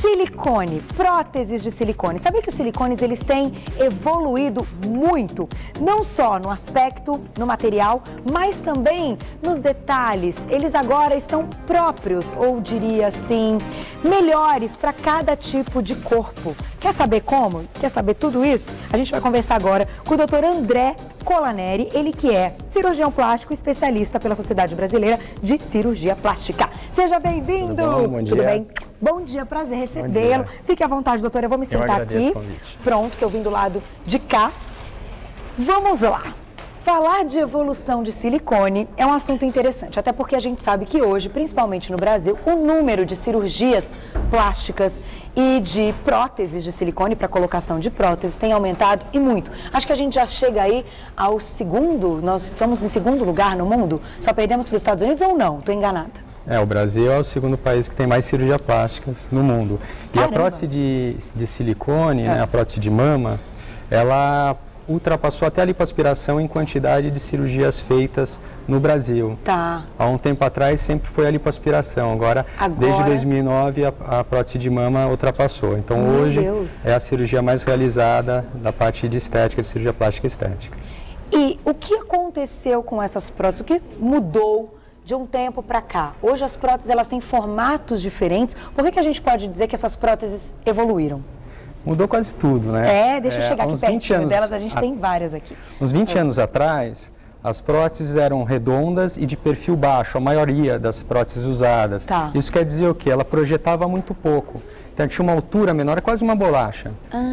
Silicone, próteses de silicone. Sabia que os silicones eles têm evoluído muito, não só no aspecto, no material, mas também nos detalhes. Eles agora estão próprios, ou diria assim, melhores para cada tipo de corpo. Quer saber como? Quer saber tudo isso? A gente vai conversar agora com o Dr. André Colaneri, ele que é cirurgião plástico, especialista pela Sociedade Brasileira de Cirurgia Plástica. Seja bem-vindo! Bom dia. Tudo bem? Bom dia, prazer recebê-lo. Fique à vontade, doutor, eu vou me sentar aqui. Pronto, que eu vim do lado de cá. Vamos lá. Falar de evolução de silicone é um assunto interessante, até porque a gente sabe que hoje, principalmente no Brasil, o número de cirurgias plásticas e de próteses de silicone para colocação de próteses tem aumentado e muito. Acho que a gente já chega aí ao segundo, nós estamos em segundo lugar no mundo, só perdemos para os Estados Unidos ou não? Estou enganada. O Brasil é o segundo país que tem mais cirurgia plásticas no mundo. E a prótese de silicone, né, a prótese de mama, ela ultrapassou até a lipoaspiração em quantidade de cirurgias feitas no Brasil. Tá. Há um tempo atrás sempre foi a lipoaspiração, agora desde 2009 a prótese de mama ultrapassou. Então hoje é a cirurgia mais realizada da parte de estética, de cirurgia plástica e estética. E o que aconteceu com essas próteses? O que mudou de um tempo para cá? Hoje as próteses elas têm formatos diferentes. Por que a gente pode dizer que essas próteses evoluíram? Mudou quase tudo, né? Deixa eu chegar aqui pertinho delas, a gente tem várias aqui. Uns 20 anos atrás, as próteses eram redondas e de perfil baixo, a maioria das próteses usadas. Tá. Isso quer dizer o quê? Ela projetava muito pouco. Então tinha uma altura menor, é quase uma bolacha.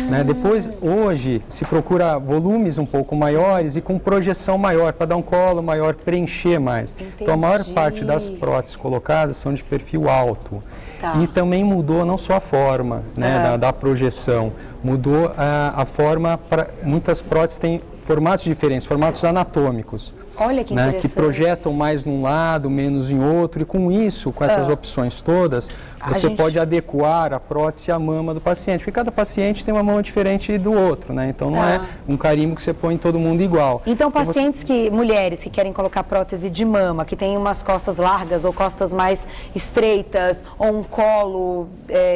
Né? Depois, hoje, se procura volumes um pouco maiores e com projeção maior, para dar um colo maior, preencher mais. Entendi. Então a maior parte das próteses colocadas são de perfil alto. Tá. E também mudou não só a forma, né, da projeção, mudou a forma, muitas próteses têm formatos diferentes, formatos anatômicos. Olha que interessante. Que projetam mais num lado, menos em outro, e com isso, com essas opções todas, você pode adequar a prótese à mama do paciente, porque cada paciente tem uma mama diferente do outro, né? Então não é um carimbo que você põe em todo mundo igual. Então pacientes mulheres que querem colocar prótese de mama, que tem umas costas largas ou costas mais estreitas, ou um colo,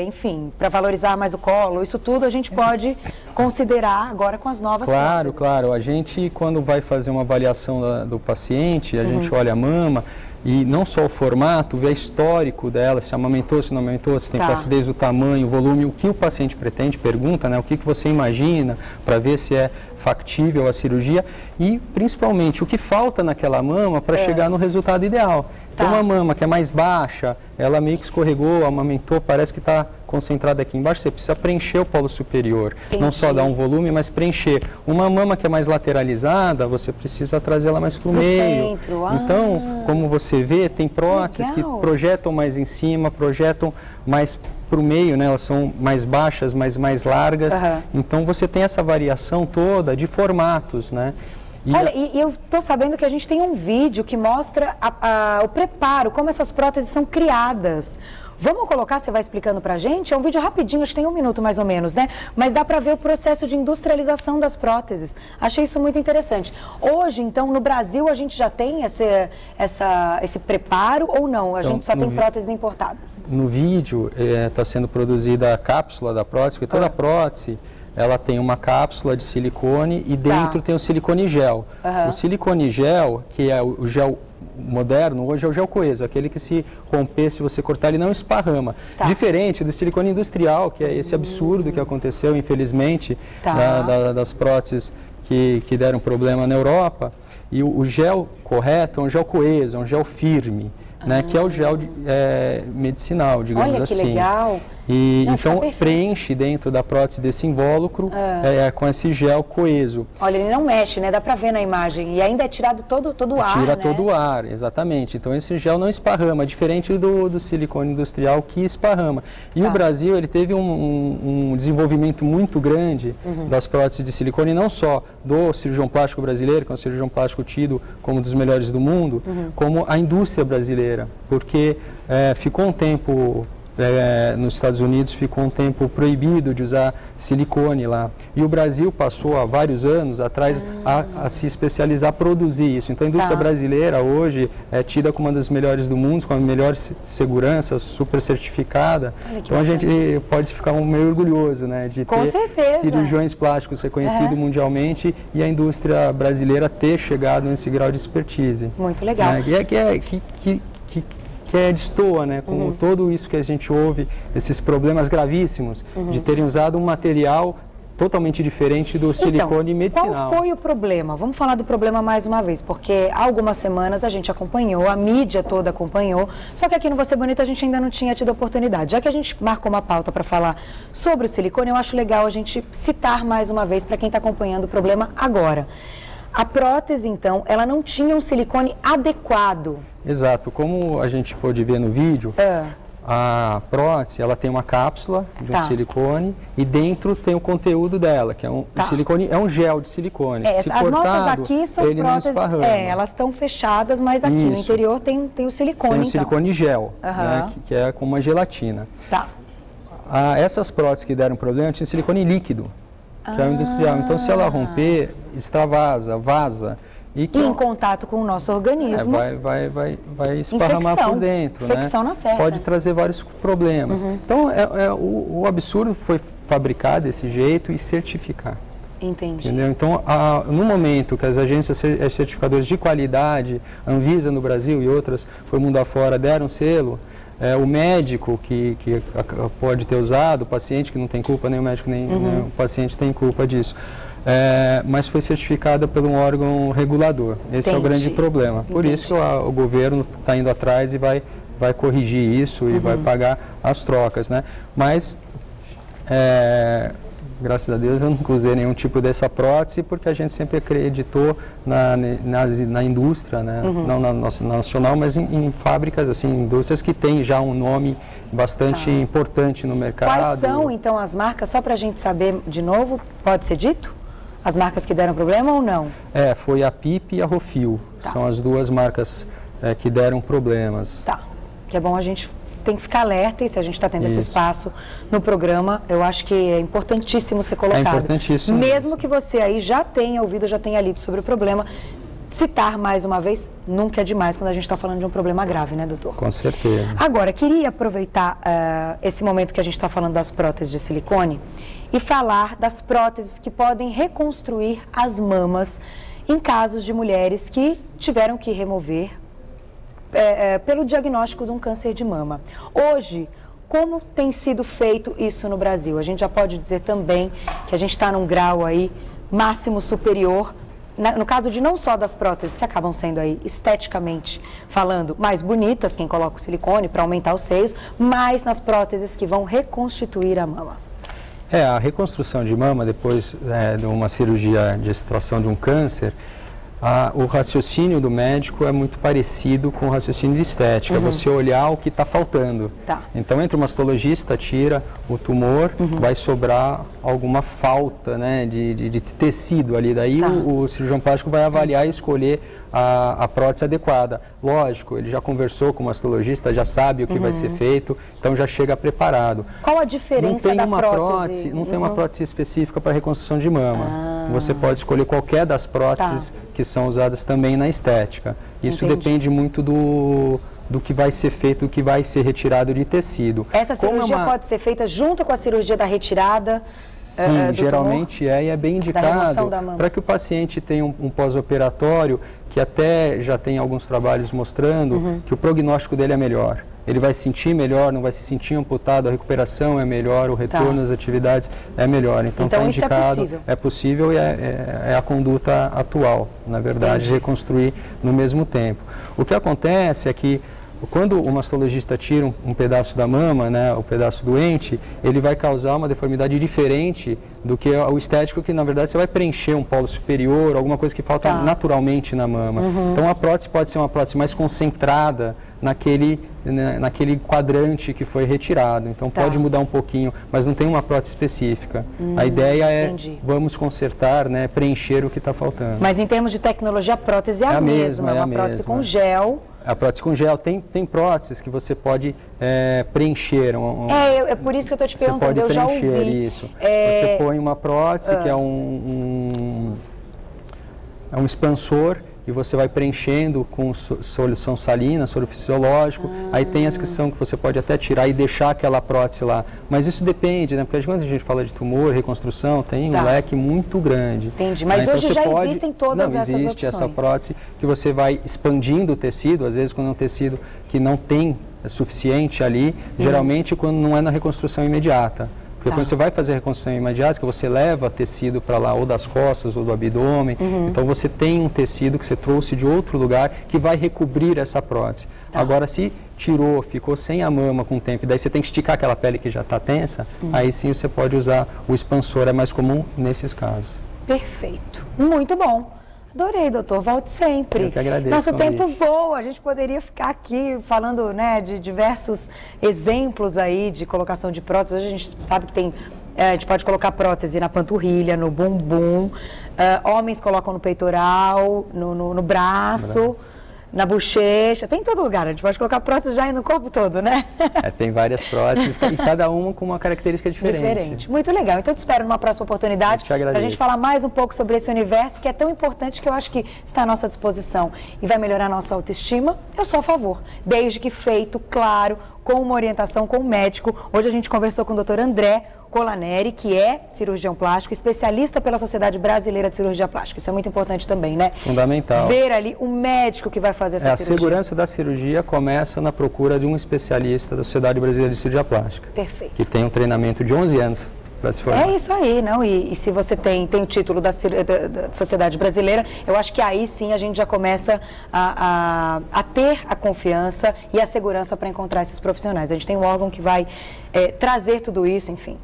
enfim, para valorizar mais o colo, isso tudo a gente pode considerar agora com as novas próteses. Claro. A gente, quando vai fazer uma avaliação do paciente, a gente olha a mama e não só o formato, vê histórico dela, se amamentou, se não amamentou, se tem flacidez do tamanho, o volume, o que o paciente pretende, pergunta, né, o que você imagina, para ver se é factível a cirurgia e, principalmente, o que falta naquela mama para chegar no resultado ideal. Então, uma mama que é mais baixa, ela meio que escorregou, amamentou, parece que está concentrada aqui embaixo, você precisa preencher o polo superior. Entendi. Não só dar um volume, mas preencher. Uma mama que é mais lateralizada, você precisa trazê-la mais para o meio. Centro. Então, como você vê, tem próteses que projetam mais em cima, projetam mais para o meio, né? Elas são mais baixas, mas mais largas. Então, você tem essa variação toda de formatos, né? Olha, e eu estou sabendo que a gente tem um vídeo que mostra o preparo, como essas próteses são criadas. Vamos colocar, você vai explicando pra gente? É um vídeo rapidinho, acho que tem 1 minuto mais ou menos, né? Mas dá pra ver o processo de industrialização das próteses. Achei isso muito interessante. Hoje, então, no Brasil, a gente já tem esse preparo ou não? A gente só tem próteses importadas? No vídeo está sendo produzida a cápsula da prótese, porque toda prótese ela tem uma cápsula de silicone e dentro tem o silicone gel. O silicone gel, que é o gel moderno, hoje é o gel coeso, aquele que se romper, se você cortar, ele não esparrama. Diferente do silicone industrial, que é esse absurdo que aconteceu, infelizmente, das próteses que deram problema na Europa. E o gel correto é um gel coeso, é um gel firme, né, que é o gel medicinal, digamos assim. Olha que legal! E então preenche dentro da prótese desse invólucro com esse gel coeso. Olha, ele não mexe, né? Dá pra ver na imagem. E ainda é tirado todo o ar, Tira todo o ar, exatamente. Então esse gel não esparrama, diferente do silicone industrial que esparrama. E o Brasil, ele teve um desenvolvimento muito grande das próteses de silicone, não só do cirurgião plástico brasileiro, que é um cirurgião plástico tido como um dos melhores do mundo, como a indústria brasileira. Porque ficou um tempo nos Estados Unidos ficou um tempo proibido de usar silicone lá. E o Brasil passou há vários anos atrás a se especializar, a produzir isso. Então a indústria brasileira hoje é tida como uma das melhores do mundo, com a melhor segurança, super certificada. Então a gente pode ficar meio orgulhoso, né, de ter cirurgiões plásticos reconhecidos mundialmente e a indústria brasileira ter chegado nesse grau de expertise. Muito legal. Né, que destoa, né, com tudo isso que a gente ouve, esses problemas gravíssimos de terem usado um material totalmente diferente do silicone medicinal. Qual foi o problema? Vamos falar do problema mais uma vez, porque há algumas semanas a gente acompanhou, a mídia toda acompanhou, só que aqui no Você Bonita a gente ainda não tinha tido oportunidade. Já que a gente marcou uma pauta para falar sobre o silicone, eu acho legal a gente citar mais uma vez para quem está acompanhando o problema agora. A prótese, então, ela não tinha um silicone adequado. Exato. Como a gente pôde ver no vídeo, a prótese, ela tem uma cápsula de um silicone e dentro tem o conteúdo dela, que é um silicone, é um gel de silicone. As nossas aqui são próteses, elas estão fechadas, mas aqui no interior tem o silicone. Tem o silicone gel, né, que é como uma gelatina. Essas próteses que deram problema tinham silicone líquido, que é o industrial. Então, se ela romper, extravasa, vaza. E em contato com o nosso organismo. Vai esparramar por dentro. Infecção na certa. Pode trazer vários problemas. Então, o absurdo foi fabricar desse jeito e certificar. Entendi. Entendeu? Então, no momento que as agências certificadoras de qualidade, Anvisa no Brasil e outras, foi mundo afora, deram selo, o médico que pode ter usado, o paciente que não tem culpa, nem o médico nem o paciente tem culpa disso. Mas foi certificada por um órgão regulador. Esse é o grande problema. Por isso que o governo está indo atrás e vai corrigir isso e vai pagar as trocas, né? Mas, graças a Deus, eu nunca usei nenhum tipo dessa prótese, porque a gente sempre acreditou na indústria, né? Não na nossa nacional, mas em fábricas, assim, indústrias que têm já um nome bastante importante no mercado. Quais são, então, as marcas, só para a gente saber de novo, pode ser dito? As marcas que deram problema ou não? Foi a PIP e a Rofil. São as duas marcas que deram problemas. Que é bom a gente tem que ficar alerta, e se a gente está tendo esse espaço no programa, eu acho que é importantíssimo ser colocado. É importantíssimo. Mesmo que você aí já tenha ouvido, já tenha lido sobre o problema, citar mais uma vez nunca é demais quando a gente está falando de um problema grave, né, doutor? Com certeza. Agora, queria aproveitar esse momento que a gente está falando das próteses de silicone e falar das próteses que podem reconstruir as mamas em casos de mulheres que tiveram que remover pelo diagnóstico de um câncer de mama. Hoje, como tem sido feito isso no Brasil? A gente já pode dizer também que a gente está num grau aí máximo superior, no caso de não só das próteses que acabam sendo aí esteticamente falando mais bonitas, quem coloca o silicone para aumentar os seios, mas nas próteses que vão reconstituir a mama. A reconstrução de mama depois de uma cirurgia de extração de um câncer, o raciocínio do médico é muito parecido com o raciocínio de estética, você olhar o que está faltando. Então, entre o mastologista, tira o tumor, vai sobrar alguma falta, né, de tecido ali, daí o cirurgião plástico vai avaliar e escolher a prótese adequada. Lógico, ele já conversou com o mastologista, já sabe o que vai ser feito, então já chega preparado. Qual a diferença da prótese? Não tem uma prótese específica para reconstrução de mama. Você pode escolher qualquer das próteses que são usadas também na estética. Isso depende muito do que vai ser feito, do que vai ser retirado de tecido. Essa cirurgia pode ser feita junto com a cirurgia da retirada? Sim, geralmente e é bem indicado para que o paciente tenha um pós-operatório, que até já tem alguns trabalhos mostrando que o prognóstico dele é melhor. Ele vai se sentir melhor, não vai se sentir amputado, a recuperação é melhor, o retorno às atividades é melhor. Então está indicado, é possível e é a conduta atual, na verdade, reconstruir no mesmo tempo. O que acontece é que quando o mastologista tira um pedaço da mama, né, o pedaço doente, ele vai causar uma deformidade diferente do que o estético, que na verdade você vai preencher um polo superior, alguma coisa que falta naturalmente na mama. Então a prótese pode ser uma prótese mais concentrada naquele quadrante que foi retirado. Então pode mudar um pouquinho, mas não tem uma prótese específica. A ideia é, vamos consertar, né, preencher o que está faltando. Mas em termos de tecnologia, a prótese é a mesma. É uma prótese com gel. A prótese com gel, tem próteses que você pode preencher. É por isso que eu estou te perguntando, eu já ouvi. Você pode preencher isso. Você põe uma prótese que é um expansor e você vai preenchendo com solução salina, soro fisiológico. Aí tem as que você pode até tirar e deixar aquela prótese lá. Mas isso depende, né? Porque quando a gente fala de tumor, reconstrução, tem um leque muito grande. Entendi, mas então hoje já existem todas essas opções. Existe essa prótese que você vai expandindo o tecido, às vezes quando é um tecido que não tem suficiente ali, geralmente quando não é na reconstrução imediata. Porque quando você vai fazer a reconstrução imediata, que você leva tecido para lá, ou das costas, ou do abdômen, então você tem um tecido que você trouxe de outro lugar que vai recobrir essa prótese. Agora, se tirou, ficou sem a mama com o tempo, e daí você tem que esticar aquela pele que já está tensa, aí sim você pode usar o expansor, é mais comum nesses casos. Perfeito. Muito bom. Adorei, doutor. Volte sempre. Eu que agradeço. Nosso tempo voa. A gente poderia ficar aqui falando, né, de diversos exemplos aí de colocação de prótese. Hoje a gente sabe que tem... a gente pode colocar prótese na panturrilha, no bumbum. Homens colocam no peitoral, no braço, na bochecha. Tem em todo lugar. A gente pode colocar prótese já no corpo todo, né? Tem várias próteses e cada uma com uma característica diferente. Muito legal. Então, eu te espero numa próxima oportunidade para a gente falar mais um pouco sobre esse universo que é tão importante, que eu acho que está à nossa disposição e vai melhorar a nossa autoestima. Eu sou a favor, desde que feito, claro, com uma orientação com o médico. Hoje a gente conversou com o Dr. André Colaneri, que é cirurgião plástico, especialista pela Sociedade Brasileira de Cirurgia Plástica. Isso é muito importante também, né? Fundamental. Ver ali o médico que vai fazer essa cirurgia. A segurança da cirurgia começa na procura de um especialista da Sociedade Brasileira de Cirurgia Plástica. Perfeito. Que tem um treinamento de 11 anos para se formar. É isso aí, não? E se você tem o título da Sociedade Brasileira, eu acho que aí sim a gente já começa a ter a confiança e a segurança para encontrar esses profissionais. A gente tem um órgão que vai trazer tudo isso, enfim.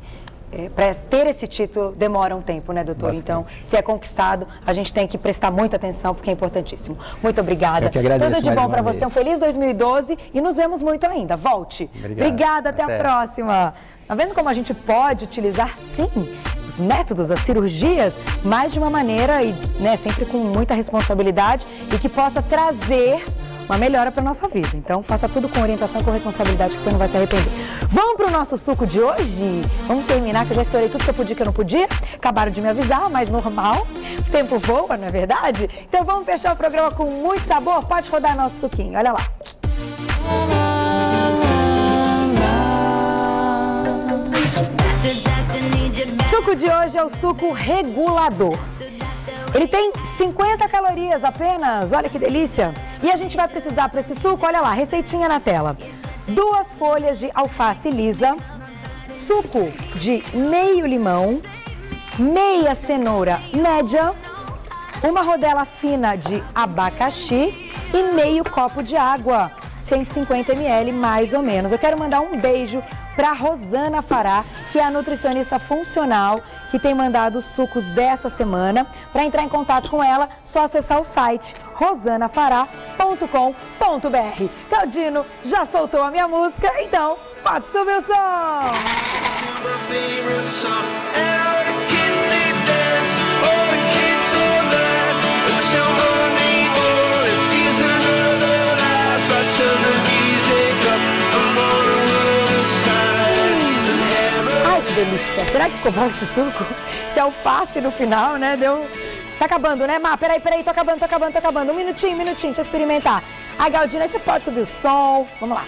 Para ter esse título demora um tempo, né, doutor? Bastante. Então, se é conquistado, a gente tem que prestar muita atenção, porque é importantíssimo. Muito obrigada. Eu que agradeço. Tudo de bom para você, um feliz 2012 e nos vemos muito ainda. Volte. Obrigada, até a próxima. Tá vendo como a gente pode utilizar, sim, os métodos, as cirurgias, mais de uma maneira e, né, sempre com muita responsabilidade e que possa trazer uma melhora para a nossa vida. Então, faça tudo com orientação, com responsabilidade, que você não vai se arrepender. Vamos para o nosso suco de hoje? Vamos terminar, que eu já estourei tudo que eu podia, que eu não podia. Acabaram de me avisar, mas normal. O tempo voa, não é verdade? Então, vamos fechar o programa com muito sabor? Pode rodar nosso suquinho, olha lá. O suco de hoje é o suco regulador. Ele tem 50 calorias apenas, olha que delícia. E a gente vai precisar para esse suco, olha lá, receitinha na tela. 2 folhas de alface lisa, suco de meio limão, meia cenoura média, uma rodela fina de abacaxi e meio copo de água, 150 ml mais ou menos. Eu quero mandar um beijo para Rosana Fará, que é a nutricionista funcional, que tem mandado os sucos dessa semana. Para entrar em contato com ela, só acessar o site rosanafará.com.br. Claudino já soltou a minha música, então pode subir o som! Delícia. Será que ficou bom esse suco? Se alface no final, né? Deu... Tá acabando, né, Má? Peraí, tô acabando. Um minutinho, deixa eu experimentar. A Galdina, você pode subir o som. Vamos lá.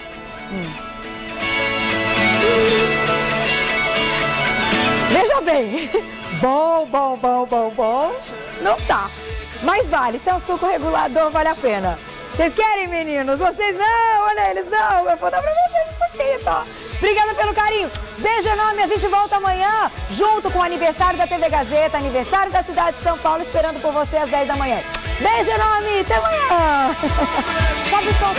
Veja bem. Bom. Não tá. Mas vale. Se é um suco regulador, vale a pena. Vocês querem, meninos? Vocês não? Olha eles, não. Eu vou dar pra vocês isso aqui, tá? Obrigada pelo carinho. Beijo enorme. A gente volta amanhã, junto com o aniversário da TV Gazeta, aniversário da cidade de São Paulo, esperando por você às 10 da manhã. Beijo enorme. Até amanhã. Sobe o som.